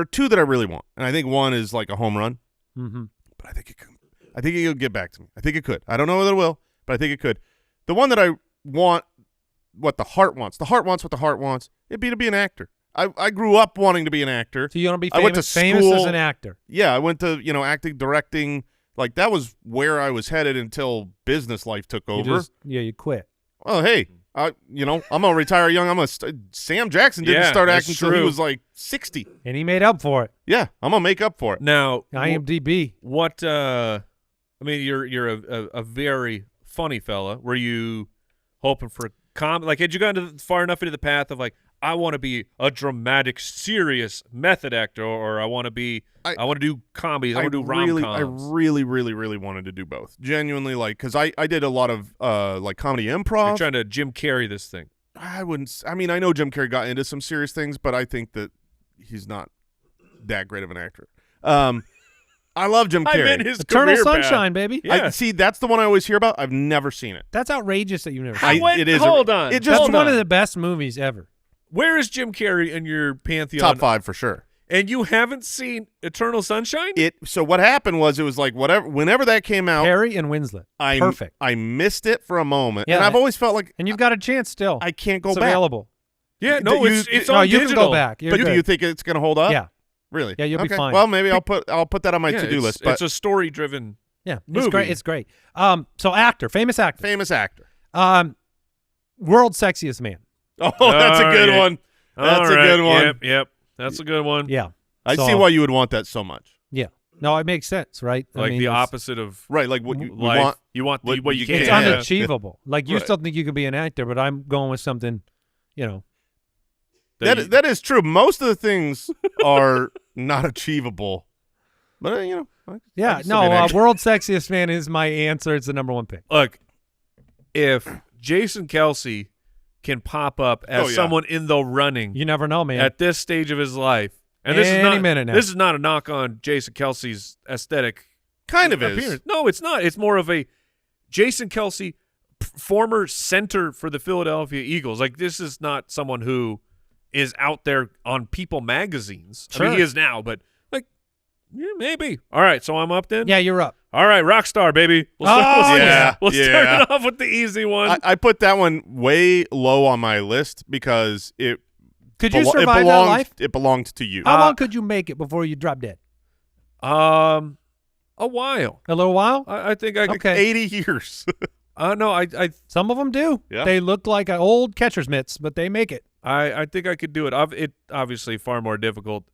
two that I really want, and I think one is like a home run. Mm-hmm. But I think it could get back to me. I think it could. I don't know whether it will, but I think it could. The one that I want, what the heart wants. The heart wants what the heart wants. It'd be to be an actor. I grew up wanting to be an actor. So you want to be I went to famous as school- an actor. Yeah, I went to acting, directing. Like that was where I was headed until business life took over. You quit. Well, hey, I'm gonna retire young. Sam Jackson didn't Yeah, start that's acting until he true. was like 60. And he made up for it. Yeah, I'm gonna make up for it. Now, IMDb. what? I mean, you're a very funny fella. Were you hoping for like had you gotten far enough into the path of like I want to be a dramatic, serious method actor, or I want to be I want to do comedies, I want to do rom-coms. I really, really, really wanted to do both. Genuinely, like, because I did a lot of like comedy improv. You're trying to Jim Carrey this thing. I wouldn't. I mean, I know Jim Carrey got into some serious things, but I think that he's not that great of an actor. I love Jim Carrey. I'm in his Eternal career path. Sunshine, baby. Yeah. See, that's the one I always hear about. I've never seen it. That's outrageous that you've never seen. It is. Hold on. It That's just one of the best movies ever. Where is Jim Carrey in your pantheon? top 5 for sure. And you haven't seen Eternal Sunshine? So what happened was it was like whenever that came out, Harry and Winslet. Perfect. I missed it for a moment, Yeah, and I've always felt like And you've got a chance still. I can't go it's back. available. Yeah, D- no, you- it's No, on you digital. can go back. You're But do good. you think it's going to hold up? Yeah. Really? Yeah, you'll be Okay. fine. Well, maybe I'll put that on my Yeah, to-do it's- list. But it's a story-driven. Yeah, movie. it's great. It's great. So actor, famous actor. famous actor. World's sexiest man. Oh, that's a good right. one. That's All a right. good one. Yep. That's a good one. Yeah. I So- see why you would want that so much. Yeah. No, it makes sense, right? I Like mean, the it's- opposite of Right, like what you life. want. You want what what you you can't It's can't. have. unachievable. Like you Right. still think you could be an actor, but I'm going with something, That is true. Most of the things are not achievable. But I Yeah, can still be an actor. world's sexiest man is my answer. It's the number one pick. Look, if Jason Kelsey can pop up as Oh, yeah. someone in the running You never know, man. at this stage of his life, and this Any is not minute now. this is not a knock on Jason Kelsey's aesthetic kind of appearance. is. No, it's not. It's more of a Jason Kelsey, former center for the Philadelphia Eagles. Like this is not someone who is out there on People magazines. I mean, Sure. he is now, but like, yeah, maybe. All right, so I'm up then. Yeah, you're up. All right, Rockstar, baby. We'll Oh, start, yeah. we'll Yeah. start it off with the easy one. I put that one way low on my list because it Could you belo- it survive that belonged, life? It belonged to you. How long could you make it before you drop dead? A while. A little while? I think I could. Okay. 80 years. No, I Some of them do. Yeah. They look like old catcher's mitts, but they make it. think I could do it. It obviously far more difficult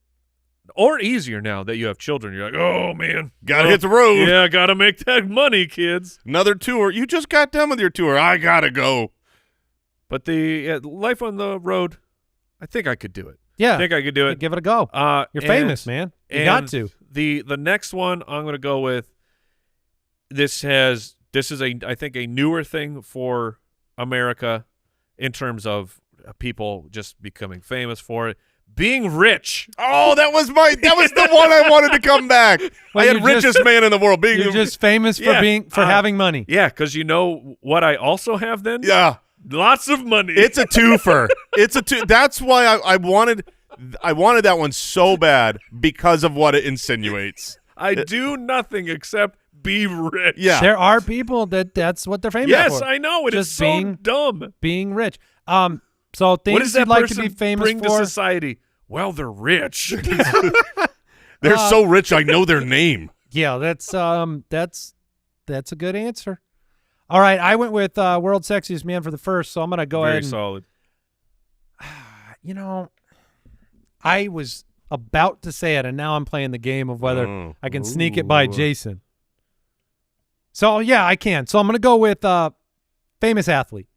or easier now that you have children. You're like, oh man, Gotta hit the road. Yeah, gotta make that money, kids. Another tour. You just got done with your tour. I gotta go. But the life on the road, I think I could do it. Yeah. I think I could do it. Give it a go. You're You're famous, man. You got to. The next one I'm going to go with this is I think a newer thing for America in terms of people just becoming famous for it. Being rich. Oh, that was the one I wanted to come back. Well, I had you're richest just- man in the world. You're just famous for Yeah. having money. Yeah, because you know what I also have then? yeah. Lots of money. It's a twofer. That's why I wanted that one so bad because of what it insinuates. I do nothing except be rich. Yeah. There are people that's what they're famous Yes, for. I know. It is Just so dumb. being rich. So things What does that you'd like person to be famous bring for? to society? Well, they're rich. They're so rich, I know their name. Yeah, that's a good answer. All right, I went with World Sexiest Man for the first, so I'm gonna go Very ahead. solid. You know, I was about to say it, and now I'm playing the game of whether I can sneak it by Jason. So yeah, I can. So I'm gonna go with famous athlete.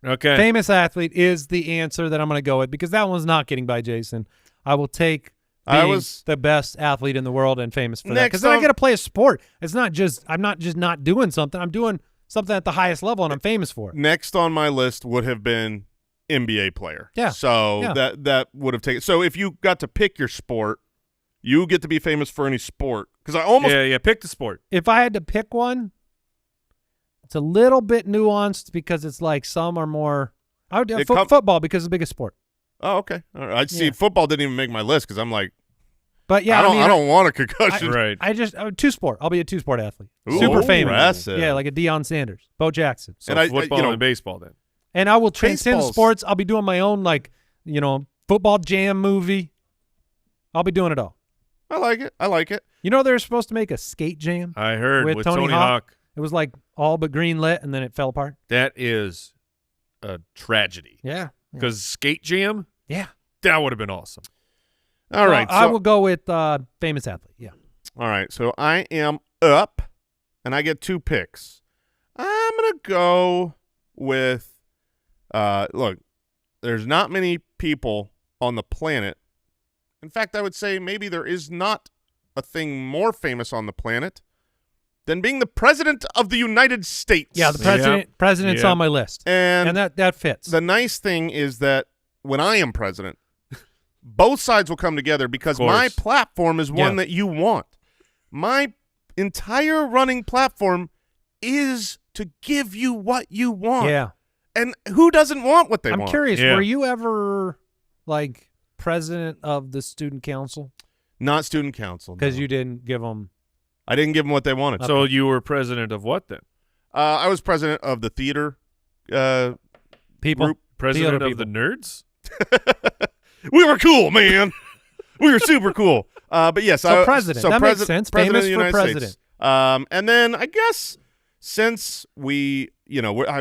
Okay. Famous athlete is the answer that I'm going to go with because that one's not getting by Jason. I will take being the best athlete in the world and famous for that because then I get to play a sport. It's not just I'm not just not doing something. I'm doing something at the highest level and I'm famous for it. Next on my list would have been NBA player. Yeah. So that would have taken. So if you got to pick your sport, you get to be famous for any sport. Because I almost pick the sport. If I had to pick one, it's a little bit nuanced because it's like some are more. I would do football because it's the biggest sport. Oh, okay. All right. I see. Yeah. Football didn't even make my list because I'm like, but yeah, I don't want a concussion. Right. I just two-sport. I'll be a two-sport athlete. Ooh, Super famous. impressive. Yeah, like a Deion Sanders, Bo Jackson. So And football and baseball then. And I will transcend Baseball's- sports. I'll be doing my own football jam movie. I'll be doing it all. I like it. I like it. You know they're supposed to make a skate jam I heard with with Tony Tony Hawk. Hawk. It was like all but green lit, and then it fell apart. That is a tragedy. Yeah. Because Skate Jam, Yeah. that would have been awesome. All right. I So, will go with famous athlete. Yeah. all right. So I am up, and I get 2 picks. I'm gonna go with. Look, there's not many people on the planet. In fact, I would say maybe there is not a thing more famous on the planet than being the president of the United States. Yeah, the president's Yeah. on my list. and that fits. the nice thing is that when I am president, both sides will come together because my course. platform is one Yeah. that you want. My entire running platform is to give you what you want. Yeah. And who doesn't want what they I'm want? curious, Yeah. were you ever president of the student council? Not student council. Because no. you didn't give them. I didn't give them what they wanted. So you were president of what then? I was president of the theater People. group. President Theater of the nerds? We were cool, man. We were super cool. But yes, So president. That makes sense. President Famous of the for United president. States. And then I guess since we,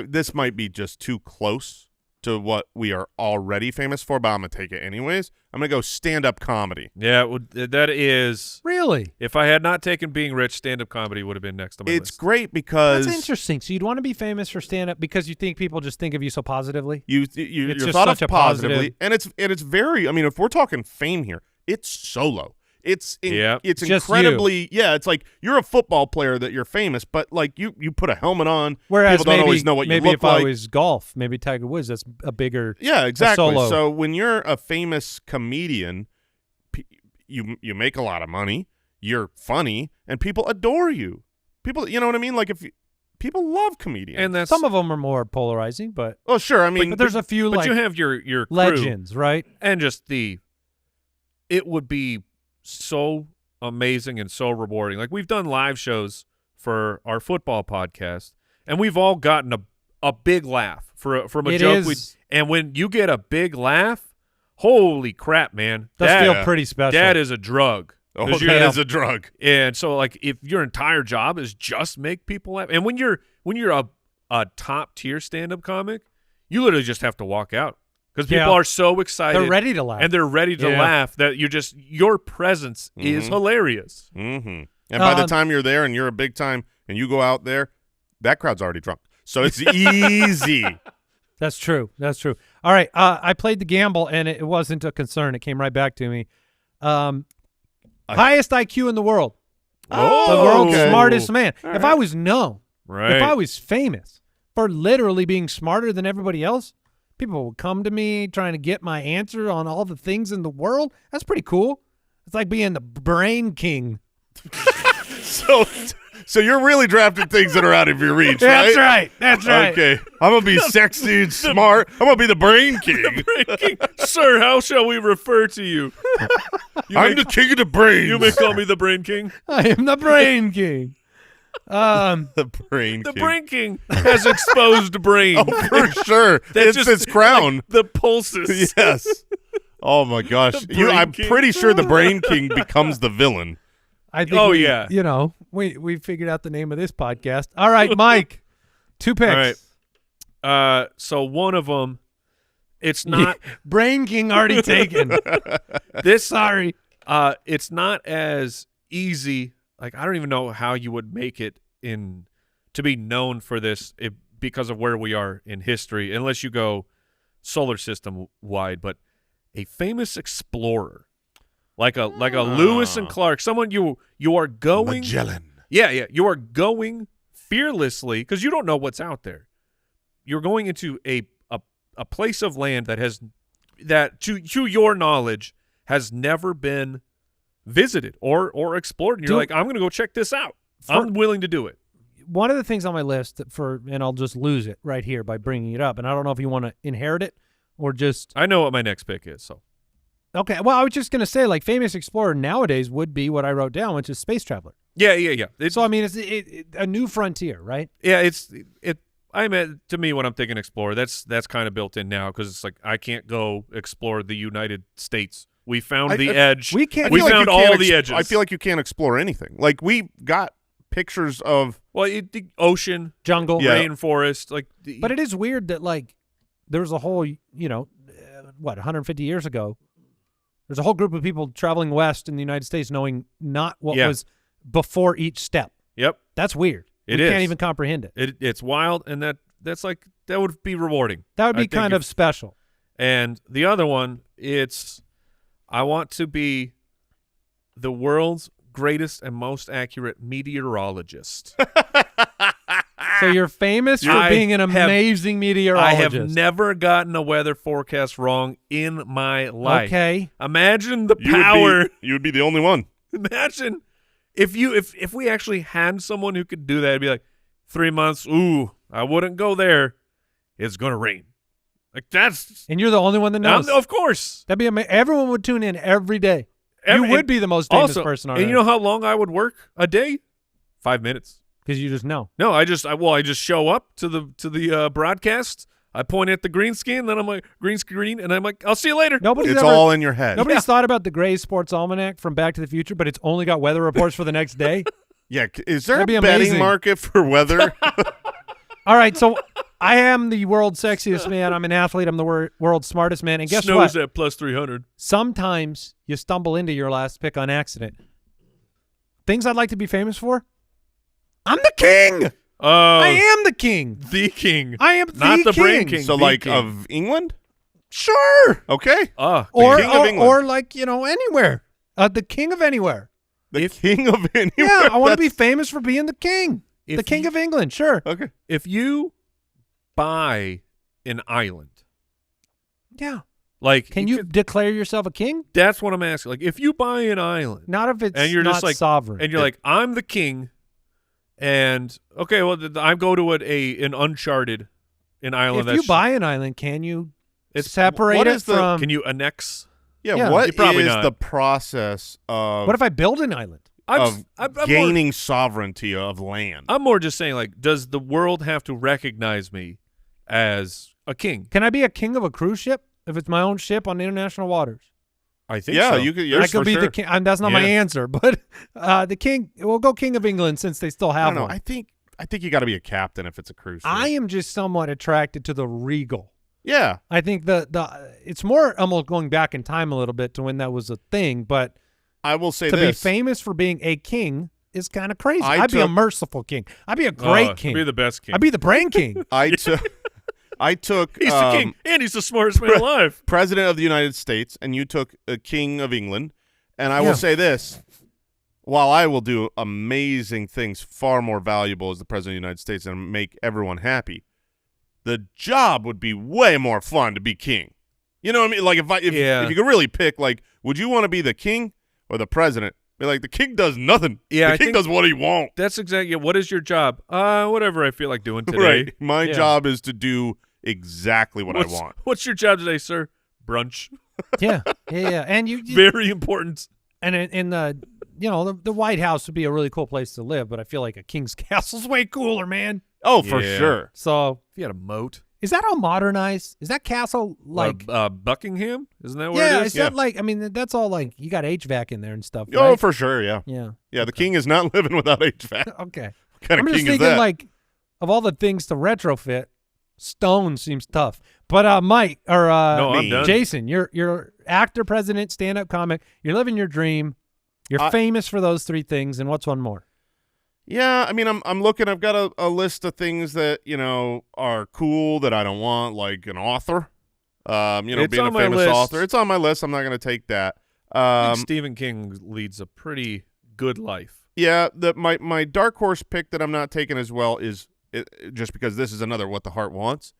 this might be just too close to what we are already famous for, but I'm gonna take it anyways. I'm gonna go stand-up comedy. Yeah, that is. Really? If I had not taken Being Rich, stand-up comedy would have been next on my It's list. great because That's interesting. So you'd want to be famous for stand-up because you think people just think of you so positively? you're It's just thought such of a positively, positive- and it's very. I mean, if we're talking fame here, it's solo. It's Yeah. it's Just incredibly it's like you're a football player that you're famous, but like you put a helmet on. Whereas people don't maybe, always know what you maybe look if like. I was golf, maybe Tiger Woods, that's a bigger. Yeah, exactly. solo. So when you're a famous comedian, you make a lot of money, you're funny, and people adore you. People, you know what I mean? Like people love comedians. And that's Some of them are more polarizing, but oh sure, I mean, but there's a few but like you have your crew legends, right? and just it would be so amazing and so rewarding. Like we've done live shows for our football podcast, and we've all gotten a big laugh from a It joke. is- And when you get a big laugh, holy crap, man! Does that, feel pretty special. that is a drug. oh, 'Cause that you're- is a drug. And so, like, if your entire job is just make people laugh, and when you're a top tier stand up comic, you literally just have to walk out because people Yeah. are so excited. They're ready to laugh. and they're ready to Yeah. laugh that your presence is Mhm. hilarious. Mm-hmm. And by the Um, time you're there and you're a big time and you go out there, that crowd's already drunk. So it's easy. That's true. That's true. All right. I played the gamble, and it wasn't a concern. It came right back to me. Highest IQ in the world. The world's okay. smartest man. All If right. I was known, Right. if I was famous for literally being smarter than everybody else, people would come to me trying to get my answer on all the things in the world. That's pretty cool. It's like being the brain king. So you're really drafting things that are out of your reach, That's right? right. That's right. Okay. I'm going to be sexy and smart. I'm going to be the brain king. Brain king. Sir, how shall we refer to you? I'm the king of the brains. You may call me the Brain King. I am the brain king. the brain The king. Brain King has exposed brain. Oh, for sure. That's It's just its crown. like the pulses. Yes. Oh, my gosh. The Brain I'm King. pretty sure the brain king becomes the villain. I think. Oh, we, yeah. You know, we figured out the name of this podcast. All right, Mike. 2 picks. All right. So one of them, it's not Brain king already taken. this. Sorry. It's not as easy. Like I don't even know how you would make it to be known for this because of where we are in history, unless you go solar system wide. But a famous explorer, like a Lewis and Clark, someone you are going. Magellan. Yeah, you are going fearlessly because you don't know what's out there. You're going into a place of land that to your knowledge has never been visited or explored. And you're like, I'm going to go check this out. I'm willing to do it. One of the things on my list and I'll just lose it right here by bringing it up, and I don't know if you want to inherit it or just. I know what my next pick is. So Okay, well, I was just going to say, like, famous explorer nowadays would be what I wrote down, which is space traveler. yeah. So I mean, it's a new frontier, right? Yeah, I mean, to me, when I'm thinking explorer, that's kind of built in now because it's like I can't go explore the United States. We found the edge. We can't. We I feel found you can't all the edges. I feel like you can't explore anything. Like we got pictures of the ocean, jungle, Yeah. rainforest, like. But it is weird that like there was a whole, 150 years ago, there's a whole group of people traveling west in the United States knowing not what was before each step. Yep, That's weird. It we is. can't even comprehend it. it's wild, and that would be rewarding. That would I be think kind of special. And the other one, I want to be the world's greatest and most accurate meteorologist. So you're famous for being an amazing I meteorologist. have never gotten a weather forecast wrong in my life. Okay. Imagine the you power. you would be the only one. Imagine if we actually had someone who could do that. It'd be like 3 months. Ooh, I wouldn't go there. It's gonna rain. Like that's. And you're the only one that knows. Of course. That'd be amazing. Everyone would tune in every day. You would be the most famous Also, person on and earth. you know how long I would work a day? 5 minutes. Because you just know. No, I just show up to the broadcast. I point at the green screen, then I'm like green screen, and I'm like, I'll see you later. Nobody's It's ever, all in your head. Nobody's thought about the Gray Sports Almanac from Back to the Future, but it's only got weather reports for the next day. Yeah, is there That'd be a betting amazing. market for weather? All right, so I am the world's sexiest man. I'm an athlete. I'm the world's smartest man. And guess Snow's what? at plus 300. Sometimes you stumble into your last pick on accident. Things I'd like to be famous for? I'm the king. Oh, I am the king. the king. I am Not the brain king. king. So the like king. of England? Sure. Okay. Or, king of England. or like, anywhere. The king of anywhere. The king of anywhere. Yeah, I want to be That's- famous for being the king. If The king you- of England, sure. Okay. If you buy an island, Yeah. like Can you declare yourself a king? that's what I'm asking. Like if you buy an island Not if it's and you're not just like sovereign. and you're like, I'm the king, and okay, well, I go to an uncharted island. if you buy an island, can you it's separate what it is the- from? Can you annex? Yeah, Yeah. what You probably is not. the process of What if I build an island? I'm gaining sovereignty of land? I'm more just saying, like, does the world have to recognize me as a king? Can I be a king of a cruise ship if it's my own ship on international waters? I think Yeah, so. you could. I Yes, could for be sure. the king. That's not my Yeah. answer, but the king. We'll go king of England since they still I have don't know. one. I think you got to be a captain if it's a cruise ship. I am just somewhat attracted to the regal. Yeah. I think the it's more almost going back in time a little bit to when that was a thing, but I will say to this. be famous for being a king is kind of crazy. I I'd be a took- merciful king. I'd be a great king. Be the best king. I'd be the brain king. I took. I took. He's the king, and he's the smartest man alive. President of the United States, and you took a king of England. And I Yeah. will say this: while I will do amazing things far more valuable as the President of the United States and make everyone happy, the job would be way more fun to be king. You know what I mean? Like, if you could really pick, like, would you want to be the king or the president? Be like, the king does nothing. Yeah, the king does what he wants. That's exactly. What is your job? Whatever I feel like doing today. Right. My job is to do exactly what I want. What's your job today, sir? Brunch. Yeah. And you Very important. And in the, the White House would be a really cool place to live, but I feel like a king's castle's way cooler, man. Oh, for sure. So If you had a moat. is that all modernized? Is that castle like Buckingham? Isn't that where it is? Is that like, I mean, that's all like, you got HVAC in there and stuff, Oh, right? for sure, yeah. Yeah. Yeah, the king is not living without HVAC. Okay. What kind I'm of just king is thinking, that? like, of all the things to retrofit, stone seems tough. But Mike or No, I'm done. Jason, you're actor, president, stand-up comic. You're living your dream. You're famous for those three things, and what's one more? Yeah, I mean, I'm looking. I've got a list of things that are cool that I don't want, like an author. It's being a on my famous list. author. It's on my list. I'm not going to take that. I think Stephen King leads a pretty good life. Yeah, my dark horse pick that I'm not taking as well is just because this is another what the heart wants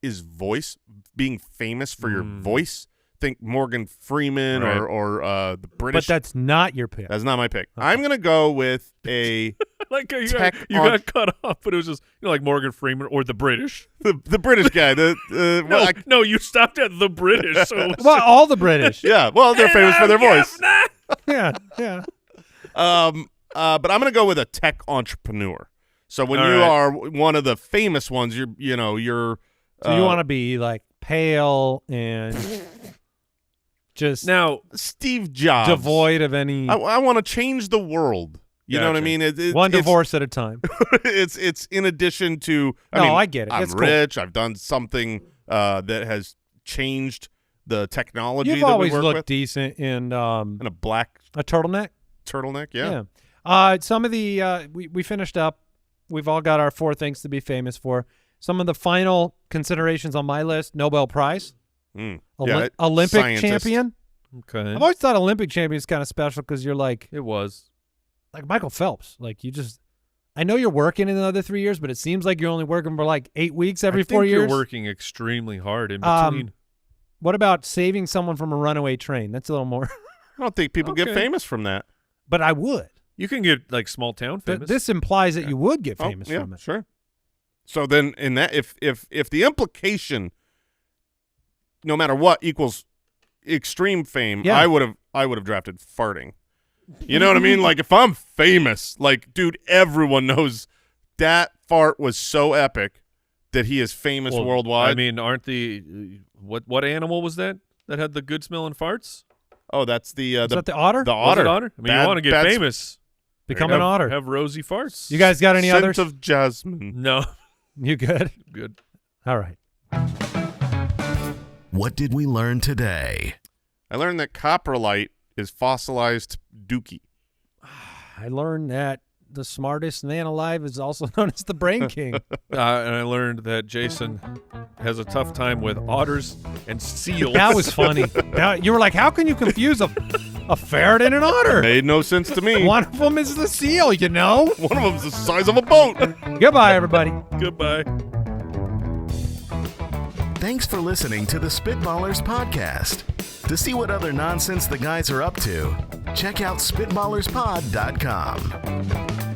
is voice, being famous for your voice. Think Morgan Freeman Right. or the British. But that's not your pick. That's not my pick. I'm going to go with a Like you Tech got cut off, but it was just like Morgan Freeman or the British. the British guy. No, you stopped at the British. So Well, all the British. Yeah, well, they're famous for their voice. yeah. But I'm going to go with a tech entrepreneur. So when All you right. are one of the famous ones, you're So you want to be like pale and just now Steve Jobs, devoid of any I want to change the world. You know what I Gotcha. mean? one divorce at a time. It's in addition to. I get it. I'm It's cool. rich. I've done something that has changed the technology. You've that always we work looked with. decent in In a black a turtleneck. turtleneck. Yeah. Some of the we finished up. We've all got our 4 things to be famous for. Some of the final considerations on my list: Nobel Prize, Olympic scientist. champion. okay. I've always thought Olympic champion is kind of special because you're like It was. Michael Phelps. Like you just, I know you're working in another 3 years, but it seems like you're only working for like 8 weeks every I 4 think years. You're working extremely hard in between. What about saving someone from a runaway train? That's a little more. I don't think people get Okay. famous from that. But I would. You can get like small town famous. This implies that you would get famous yeah, from it. Sure. So then, in that, if the implication, no matter what, equals extreme fame, Yeah. I would have drafted farting. You know what I mean? Like if I'm famous, like dude, everyone knows that fart was so epic that he is famous Well, worldwide. I mean, aren't the what animal was that had the good smelling farts? oh, that's the Is that the otter? the Was otter. it otter? I mean, Bad- you want to get bad famous. Become have, an otter. Have rosy farts. You guys got any scent others? of jasmine. No. You good? Good. All right. What did we learn today? I learned that coprolite is fossilized dookie. I learned that the smartest man alive is also known as the Brain King. And I learned that Jason has a tough time with otters and seals. That was funny. You were like, how can you confuse a ferret and an otter? Made no sense to me. One of them is the seal, you know? One of them's the size of a boat. Goodbye, everybody. Goodbye. Thanks for listening to the Spitballers podcast. To see what other nonsense the guys are up to, check out SpitballersPod.com.